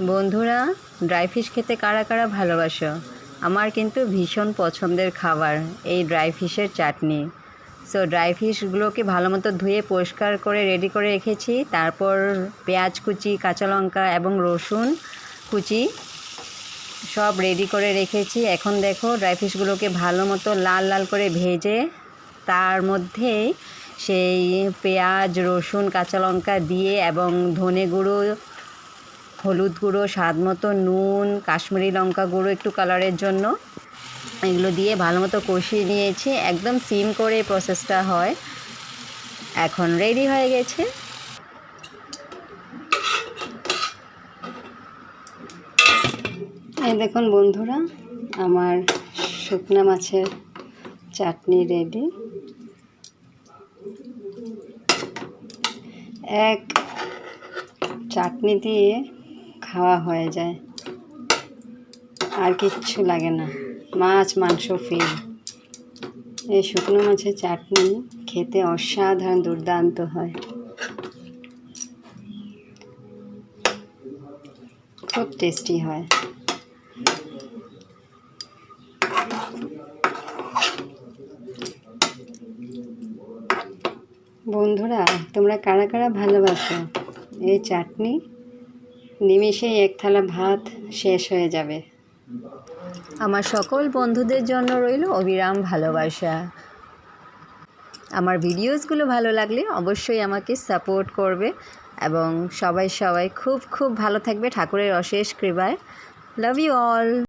বন্ধুরা, dry fish খেতে কারা কারা ভালোবাসো? আমার কিন্তু ভীষণ পছন্দের খাবার এই ড্রাই ফিশের চাটনি। সো ড্রাই ফিশগুলোকে ভালো মতো ধুয়ে পরিষ্কার করে রেডি করে রেখেছি। তারপর পেঁয়াজ কুচি, কাঁচা লঙ্কা এবং রসুন কুচি সব রেডি করে রেখেছি। এখন দেখো ড্রাই ফিশগুলোকে ভালো মতো লাল লাল করে ভেজে তার মধ্যে সেই পেঁয়াজ, রসুন, কাঁচা লঙ্কা দিয়ে এবং ধনে গুঁড়ো, হলুদ গুঁড়ো, স্বাদ মতো নুন, কাশ্মীরি লঙ্কা গুঁড়ো একটু কালারের জন্য, এগুলো দিয়ে ভালো মতো কষিয়ে নিয়েছি। একদম সিম করে এই প্রসেসটা হয়। এখন রেডি হয়ে গেছে। এই দেখুন বন্ধুরা, আমার শুকনা মাছের চাটনি রেডি। এক চাটনি দিয়ে খাওয়া হয়ে যায়, আর কিচ্ছু লাগে না। মাছ, মাংস ফিল। এই শুকনো মাছের চাটনি খেতে অসাধারণ দুর্দান্ত হয়, খুব টেস্টি হয়। বন্ধুরা, তোমরা কারা কারা ভালোবাসো এই চাটনি? নিমেষেই এক থালা ভাত শেষ হয়ে যাবে। আমার সকল বন্ধুদের জন্য রইল অবিরাম ভালোবাসা। আমার ভিডিওসগুলো ভালো লাগলে অবশ্যই আমাকে সাপোর্ট করবে এবং সবাই খুব খুব ভালো থাকবে ঠাকুরের অশেষ কৃপায়। Love you all.